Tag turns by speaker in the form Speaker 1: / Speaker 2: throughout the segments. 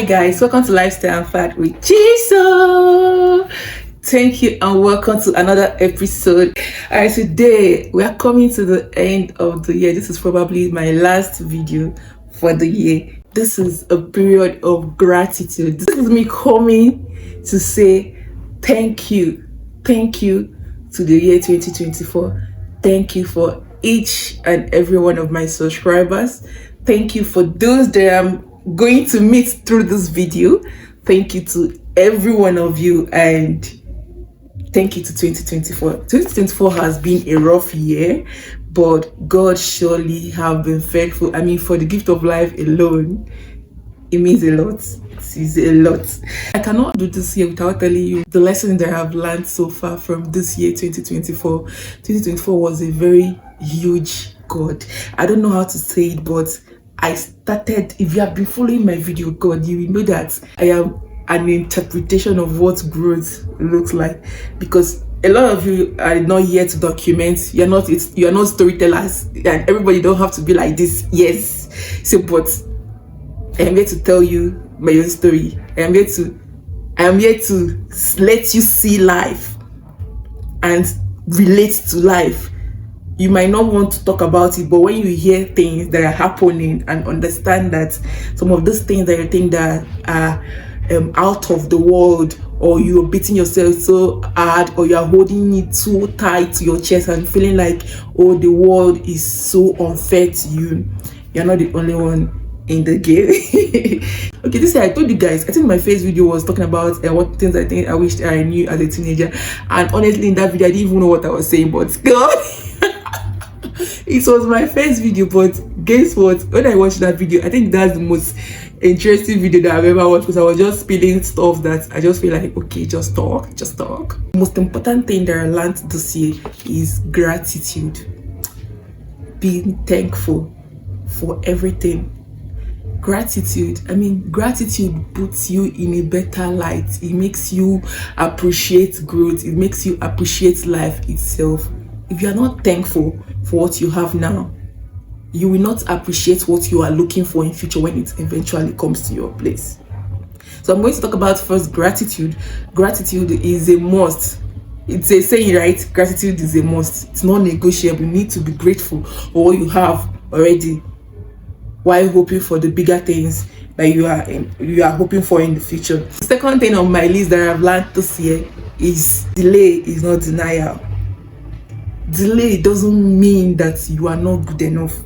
Speaker 1: Hi guys, welcome to Lifestyle and Fat with Chiso. Thank you and welcome to another episode. Alright, today we are coming to the end of the year. This is probably my last video for the year. This is a period of gratitude. This is me coming to say thank you to the year 2024. Thank you for each and every one of my subscribers. Thank you for those that I'm going to meet through this video. Thank you to every one of you, and thank you to 2024. 2024 has been a rough year, but God surely have been faithful. I mean, for the gift of life alone, it means a lot. It is a lot. I cannot do this year without telling you the lessons that I have learned so far from this year 2024. 2024 was a very huge God. I don't know how to say it, but I started, if you have been following my video, God, you will know that I am an interpretation of what growth looks like, because a lot of you are not here to document. You are not storytellers, and everybody don't have to be like this. Yes, so but I am here to tell you my own story. I am here to let you see life and relate to life. You might not want to talk about it, but when you hear things that are happening and understand that some of those things that you think that are out of the world, or you're beating yourself so hard, or you're holding it too tight to your chest and feeling like, oh, the world is so unfair to you, you're not the only one in the game. Okay, this year I told you guys, I think my first video was talking about what things I think I wished I knew as a teenager, and honestly in that video I didn't even know what I was saying, but God, it was my first video. But guess what, when I watched that video, I think that's the most interesting video that I've ever watched, because I was just spilling stuff that I just feel like, okay, just talk. The most important thing that I learned this year is gratitude. Being thankful for everything. Gratitude puts you in a better light. It makes you appreciate growth. It makes you appreciate life itself. If you are not thankful for what you have now, you will not appreciate what you are looking for in future when it eventually comes to your place. So I'm going to talk about first gratitude. Gratitude is a must. It's a saying, right? Gratitude is a must. It's not negotiable. You need to be grateful for what you have already, while hoping for the bigger things that you are hoping for in the future. The second thing on my list that I've learned this year is delay is not denial. Delay doesn't mean that you are not good enough.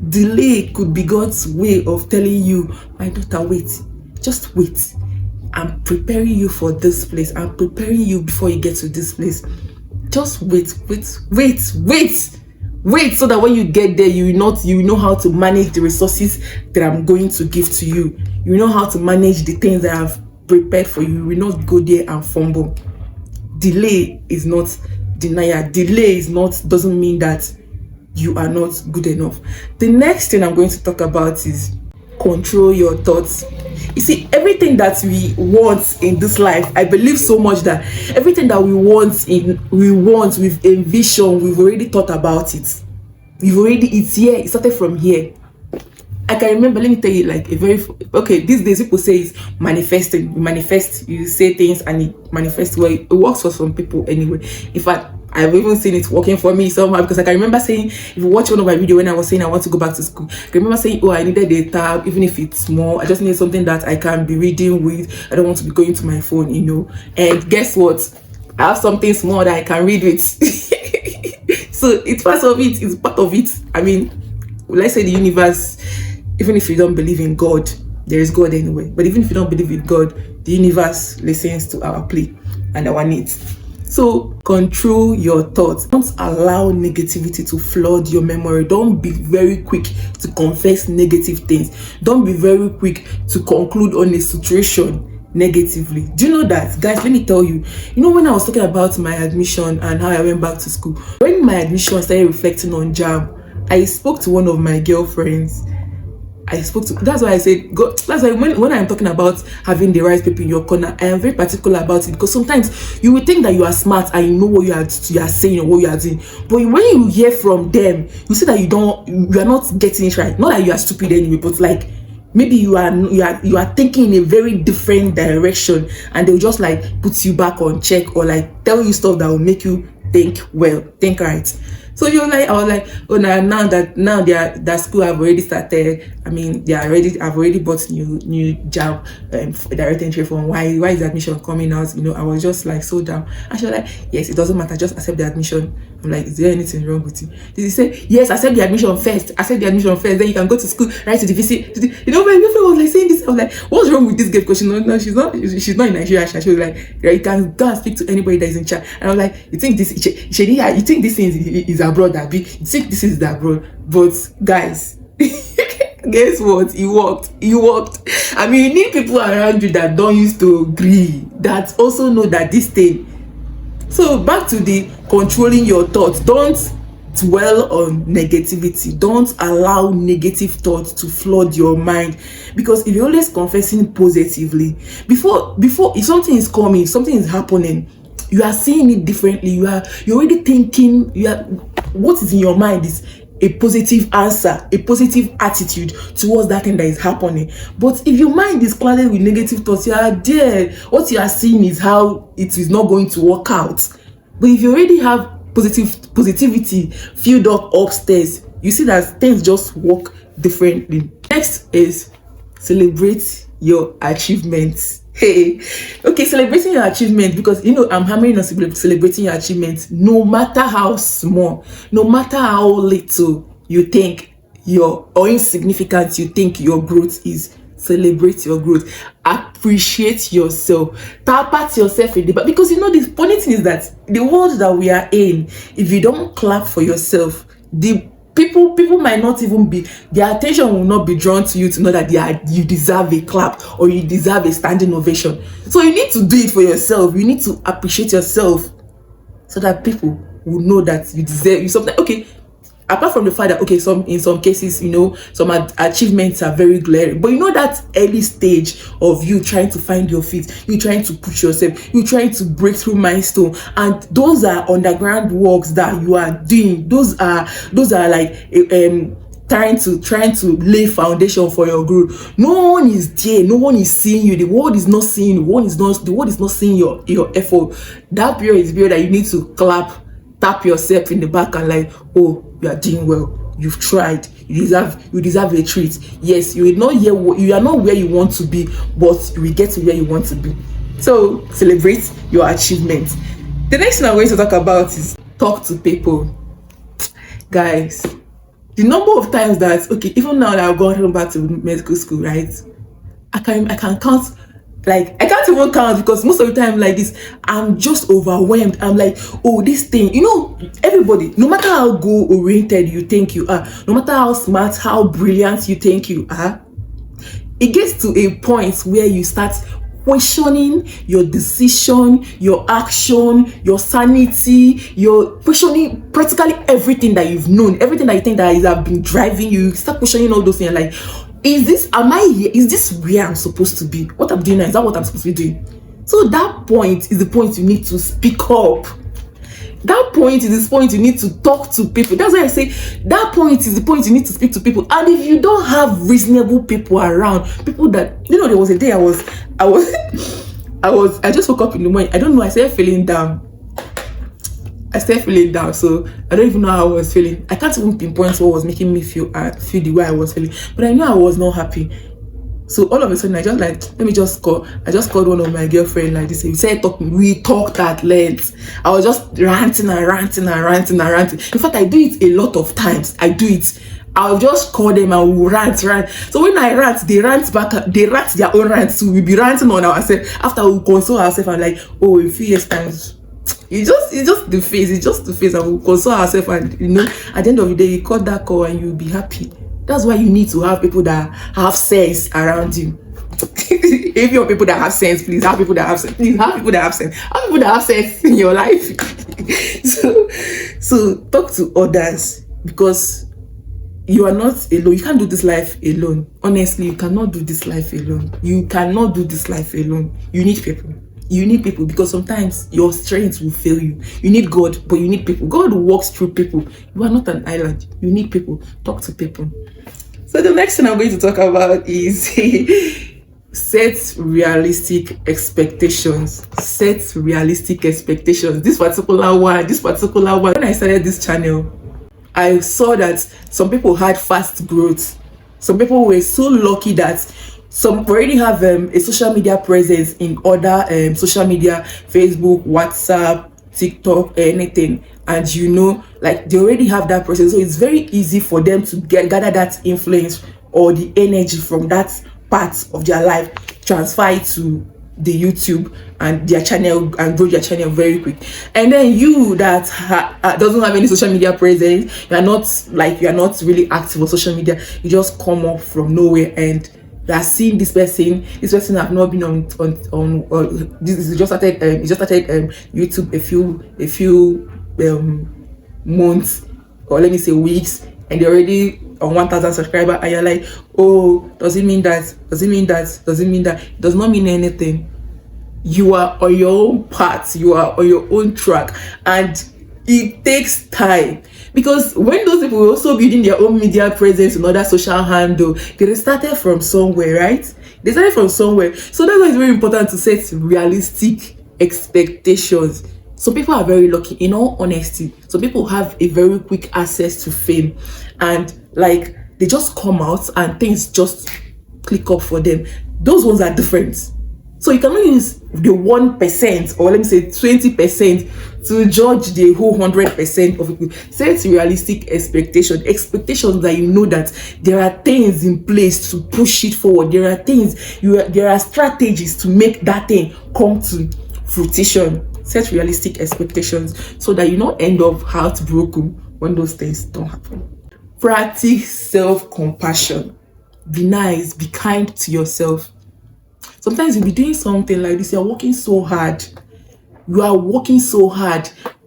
Speaker 1: Delay could be God's way of telling you, my daughter, wait, just wait. I'm preparing you for this place. I'm preparing you before you get to this place. Just wait, so that when you get there, you know how to manage the resources that I'm going to give to you. You know how to manage the things that I've prepared for you. You will not go there and fumble. Delay is not denial. Delay doesn't mean that you are not good enough. The next thing I'm going to talk about is control your thoughts. You see, everything that we want in this life, I believe so much that everything that we want, we've envisioned, we've already thought about it. It's here. It started from here. I can remember, let me tell you, like these days people say it's manifesting. You manifest, you say things and it manifests. Well, it works for some people anyway. In fact, I've even seen it working for me somehow, because I can remember saying, if you watch one of my videos when I was saying I want to go back to school, I can remember saying, oh, I needed a tab, even if it's small. I just need something that I can be reading with. I don't want to be going to my phone, And guess what? I have something small that I can read with. So it's part of it. It's part of it. I mean, let's say the universe, even if you don't believe in God, there is God anyway. But even if you don't believe in God, the universe listens to our plea and our needs. So control your thoughts. Don't allow negativity to flood your memory. Don't be very quick to confess negative things. Don't be very quick to conclude on a situation negatively. Do you know that, guys? Let me tell you. When I was talking about my admission and how I went back to school, when my admission started reflecting on JAMB, I spoke to one of my girlfriends. That's why I said, God, that's why when I'm talking about having the right people in your corner, I am very particular about it, because sometimes you will think that you are smart and you know what you are saying or what you are doing, but when you hear from them, you see that you are not getting it right. Not that you are stupid anyway, but like maybe you are thinking in a very different direction, and they'll just like put you back on check, or like tell you stuff that will make you think right. So I was like, oh, now that school have already started. I mean, I've already bought new job, direct entry form. Why is the admission coming out? I was just like so down. And she was like, yes, it doesn't matter, just accept the admission. I'm like, is there anything wrong with you? Did he say, yes, accept the admission first, then you can go to school, write to the visit. My girlfriend was like saying this. I was like, what's wrong with this girl? Because she's not in Nigeria. She was like, you can go and speak to anybody that is in charge. And I was like, you think this thing is abroad, Abi? You think this is the abroad? But guys, guess what? It worked. I mean, you need people around you that don't used to agree, that also know that this thing. So back to the controlling your thoughts. Don't dwell on negativity. Don't allow negative thoughts to flood your mind, because if you're always confessing positively, before if something is coming, something is happening, you are seeing it differently. You're already thinking. What is in your mind is a positive answer, a positive attitude towards that thing that is happening. But if your mind is clouded with negative thoughts, you are there. What you are seeing is how it is not going to work out. But if you already have positivity filled up upstairs, you see that things just work differently. Next is celebrate your achievements. Hey, okay, celebrating your achievements, because I'm hammering on celebrating your achievements, no matter how small, no matter how little you think or insignificant you think your growth is. Celebrate your growth, appreciate yourself, tap at yourself in the back, because the funny thing is that the world that we are in, if you don't clap for yourself, the people might not even be, their attention will not be drawn to you to know that you deserve a clap or you deserve a standing ovation. So you need to do it for yourself. You need to appreciate yourself so that people will know that you deserve something. Okay, apart from the fact that, okay, in some cases, some achievements are very glaring, but that early stage of you trying to find your feet, you trying to push yourself, you trying to break through milestone, and those are underground works that you are doing. Those are like trying to lay foundation for your growth. No one is there. No one is seeing you. The world is not seeing you. The world is not seeing your effort. That period is the period that you need to tap yourself in the back and like, oh, you are doing well. You've tried. You deserve a treat. Yes, you are not where you want to be, but you will get to where you want to be. So celebrate your achievements. The next thing I'm going to talk about is talk to people. Guys, the number of times that, okay, even now that I've gone back to medical school, right? I can count. Like, I can't even count, because most of the time like this, I'm just overwhelmed. I'm like, oh, this thing, everybody, no matter how goal-oriented you think you are, no matter how smart, how brilliant you think you are, it gets to a point where you start questioning your decision, your action, your sanity, you're questioning practically everything that you've known, everything that you think that has been driving you. You start questioning all those things, like, is this where I'm supposed to be? What I'm doing now, is that what I'm supposed to be doing? So that point is the point you need to speak up. That point is the point you need to talk to people. That's why I say that point is the point you need to speak to people. And if you don't have reasonable people around, people that, there was a day I just woke up in the morning. I don't know, I started feeling down. So I don't even know how I was feeling. I can't even pinpoint what was making me feel the way I was feeling, but I know I was not happy. So all of a sudden, I just like, let me just call. I just called one of my girlfriends like this. We talked at length. I was just ranting. In fact, I do it a lot of times. I'll just call them and we'll rant. So when I rant, they rant back. They rant their own rants. So we'll be ranting on ourselves. After we console ourselves, I'm like, oh, in a few years times, it's just the face, and we'll console ourselves. And at the end of the day, you cut that call and you'll be happy. That's why you need to have people that have sense around you. If you're people that have sense, please have people that have sense. Please have people that have sense. Have people that have sense in your life. So talk to others, because you are not alone. You can't do this life alone. Honestly, you cannot do this life alone. You need people. You need people, because sometimes your strength will fail you. You need God, but you need people. God works through people. You are not an island. You need people. Talk to people. So the next thing I'm going to talk about is set realistic expectations. Set realistic expectations. This particular one. When I started this channel, I saw that some people had fast growth. Some people were so lucky that some already have a social media presence in other social media, Facebook, WhatsApp, TikTok, anything. And like they already have that presence. So it's very easy for them to gather that influence or the energy from that part of their life, transfer it to the YouTube and their channel and grow their channel very quick. And then you that doesn't have any social media presence, you are not really active on social media, you just come up from nowhere and you are seeing this person have not been on this is just started YouTube a few months, or let me say weeks, and they're already on 1,000 subscribers, and you're like, oh, does it mean that? It does not mean anything. You are on your own path, you are on your own track, and it takes time, because when those people were also building their own media presence and other social handle, they started from somewhere, right? So that's why it's very important to set realistic expectations. Some people are very lucky, in all honesty. Some people have a very quick access to fame, and like they just come out and things just click up for them. Those ones are different. So you cannot use the 1%, or let me say 20%, to judge the whole 100% of it. Set realistic expectations that you know that there are things in place to push it forward. There are strategies to make that thing come to fruition. Set realistic expectations so that you don't end up heartbroken when those things don't happen. Practice self-compassion. Be nice, be kind to yourself. Sometimes you'll be doing something like this, you are working so hard,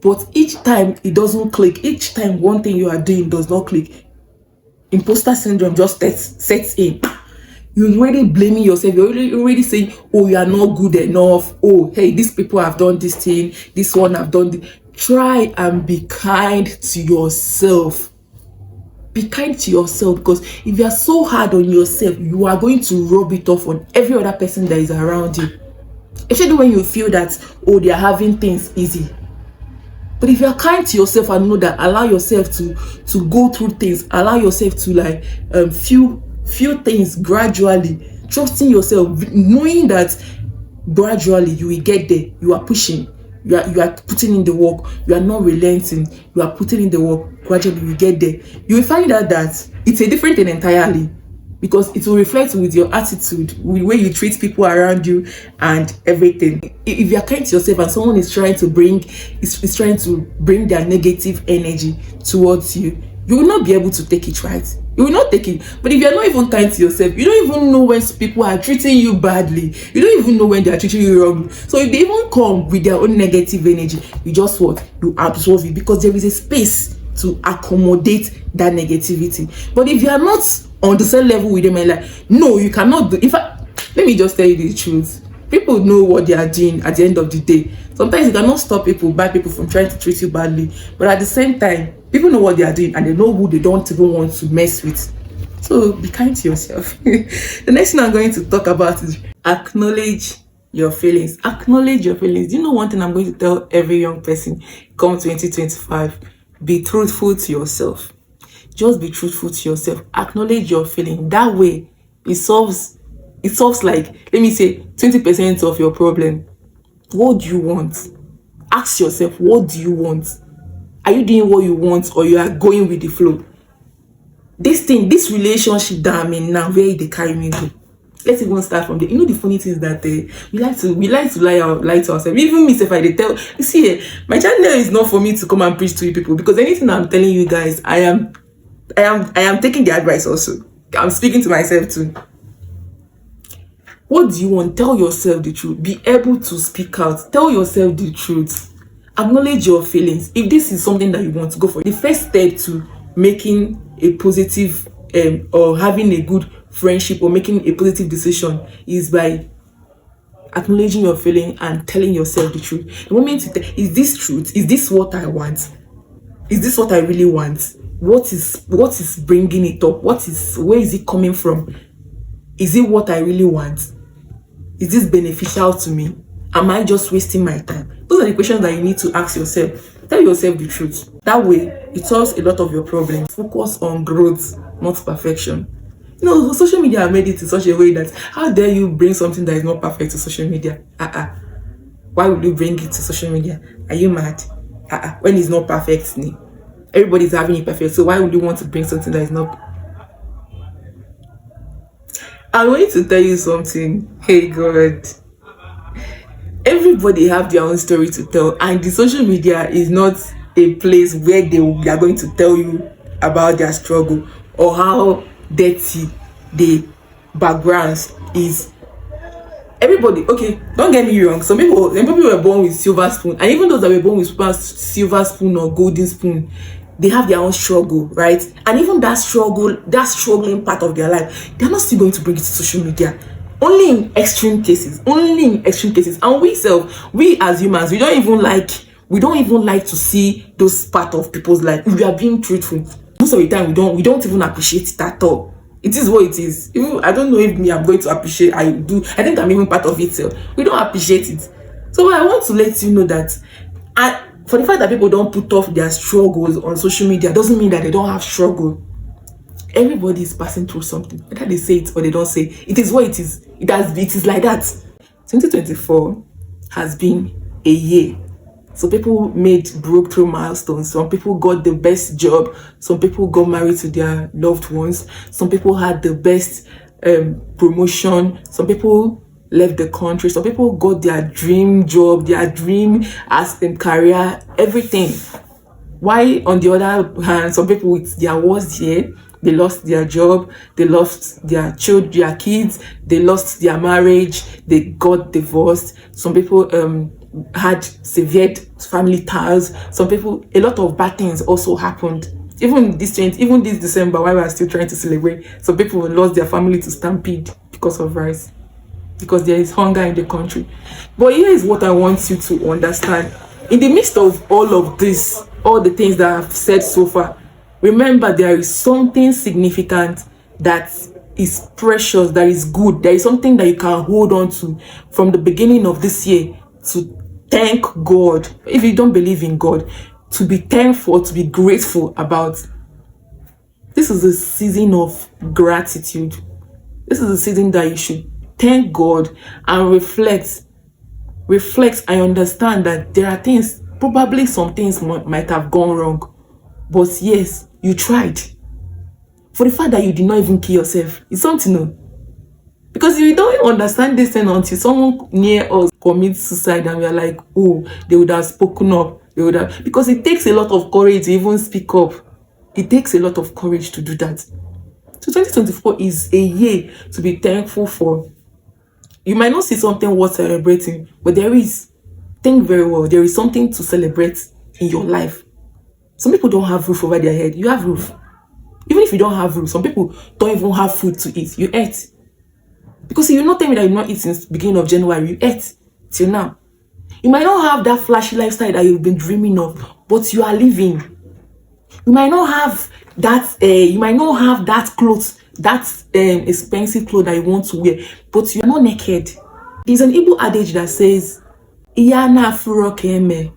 Speaker 1: but each time it doesn't click. Each time one thing you are doing does not click, imposter syndrome just sets in. You're already blaming yourself. You're already saying, oh, you are not good enough. Oh, hey, these people have done this thing, this one have done this. Try and be kind to yourself. Be kind to yourself, because if you are so hard on yourself, you are going to rub it off on every other person that is around you. Especially when you feel that, oh, they are having things easy. But if you are kind to yourself and know that, allow yourself to go through things, allow yourself to like feel things gradually, trusting yourself, knowing that gradually you will get there. You are pushing, you are putting in the work, you are not relenting, you are putting in the work. Gradually you get there. You will find out that it's a different thing entirely, because it will reflect with your attitude, with the way you treat people around you and everything. If you are kind to yourself and someone is trying to bring their negative energy towards you, you will not be able to take it, right? You will not take it. But if you are not even kind to yourself, you don't even know when people are treating you badly. You don't even know when they are treating you wrong. So if they even come with their own negative energy, you just you absorb it, because there is a space to accommodate that negativity. But if you are not on the same level with them, and like, no, you cannot do. In fact, let me just tell you the truth. People know what they are doing at the end of the day. Sometimes you cannot stop bad people from trying to treat you badly, but at the same time, people know what they are doing and they know who they don't even want to mess with. So be kind to yourself. The next thing I'm going to talk about is acknowledge your feelings. Acknowledge your feelings. Do you know one thing I'm going to tell every young person come 2025? Be truthful to yourself. Just be truthful to yourself. Acknowledge your feeling. That way, it solves like, let me say, 20% of your problem. What do you want? Ask yourself, what do you want? Are you doing what you want, or you are going with the flow? This relationship that I'm in now, where they carry me to. Let's even start from there. You know, the funny thing is that we like to lie to ourselves. Even me, if I tell, you see, my channel is not for me to come and preach to you people, because anything I'm telling you guys, I am taking the advice also. I'm speaking to myself too. What do you want? Tell yourself the truth. Be able to speak out. Tell yourself the truth. Acknowledge your feelings. If this is something that you want to go for, the first step to making a positive or having a good friendship or making a positive decision is by acknowledging your feeling and telling yourself the truth. The moment you is this truth? Is this what I want? Is this what I really want? what is bringing it up? Where is it coming from? Is it what I really want? Is this beneficial to me? Am I just wasting my time? Those are the questions that you need to ask yourself. Tell yourself the truth. That way, it solves a lot of your problems. Focus on growth, not perfection. Social media have made it in such a way that how dare you bring something that is not perfect to social media? Why would you bring it to social media? Are you mad? When it's not perfect, everybody's having it perfect. So why would you want to bring something that is not? I'm going to tell you something. Hey God. Everybody have their own story to tell, and the social media is not a place where they are going to tell you about their struggle or how dirty the backgrounds is. Everybody, okay, don't get me wrong, some people were born with silver spoon, and even those that were born with silver spoon or golden spoon, they have their own struggle, right? And even that struggling part of their life, they're not still going to bring it to social media. Only in extreme cases. And we as humans, we don't even like to see those part of people's life. If we are being truthful, most of the time we don't even appreciate it at all. It is what it is. Even I don't know if I'm going to appreciate. I do. I think I'm even part of it. So we don't appreciate it. So I want to let you know that, for the fact that people don't put off their struggles on social media doesn't mean that they don't have struggle. Everybody is passing through something, whether they say it or they don't say it. It is what it is. It is like that. 2024 has been a year. So people broke through milestones. Some people got the best job. Some people got married to their loved ones. Some people had the best promotion. Some people left the country. Some people got their dream job, their dream career, everything. Why, on the other hand, some people with their worst year, they lost their job, they lost their kids, they lost their marriage, they got divorced. Some people had severe family ties. Some people, a lot of bad things also happened. Even this December, while we are still trying to celebrate, some people lost their family to stampede because of rice, because there is hunger in the country. But here is what I want you to understand. In the midst of all of this, all the things that I've said so far, remember there is something significant that is precious, that is good. There is something that you can hold on to from the beginning of this year to thank God. If you don't believe in God, to be thankful, to be grateful about. This is a season of gratitude. This is a season that you should thank God and reflect and understand that there are things, probably some things might have gone wrong, but yes, you tried. For the fact that you did not even kill yourself, it's something new. Because you don't understand this thing until someone near us commits suicide and we are like, oh, they would have spoken up. Because it takes a lot of courage to even speak up. It takes a lot of courage to do that. So 2024 is a year to be thankful for. You might not see something worth celebrating, but think very well, there is something to celebrate in your life. Some people don't have roof over their head. You have roof. Even if you don't have roof, some people don't even have food to eat. You ate. Because you not tell me that you've not eaten since the beginning of January. You ate till now. You might not have that flashy lifestyle that you've been dreaming of, but you are living. You might not have that clothes, that expensive clothes that you want to wear, but you are not naked. There's an Igbo adage that says, "Iyana furokeme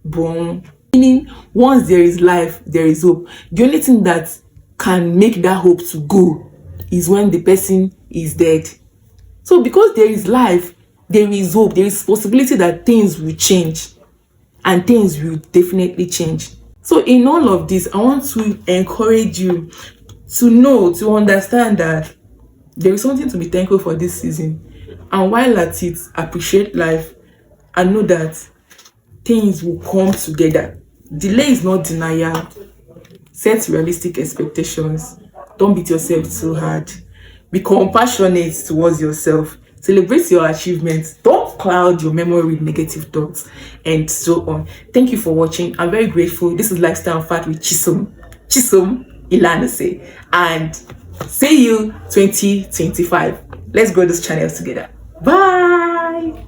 Speaker 1: bon." Meaning, once there is life, there is hope. The only thing that can make that hope to go is when the person is dead. So because there is life, there is hope, there is possibility that things will change, and things will definitely change. So in all of this, I want to encourage you to understand that there is something to be thankful for this season. And while at it, appreciate life and know that things will come together. Delay is not denial. Set realistic expectations. Don't beat yourself too hard. Be compassionate towards yourself. Celebrate your achievements. Don't cloud your memory with negative thoughts and so on. Thank you for watching. I'm very grateful. This is Lifestyle Fact with Chisom Ilanase. And see you 2025. Let's grow this channel together. Bye.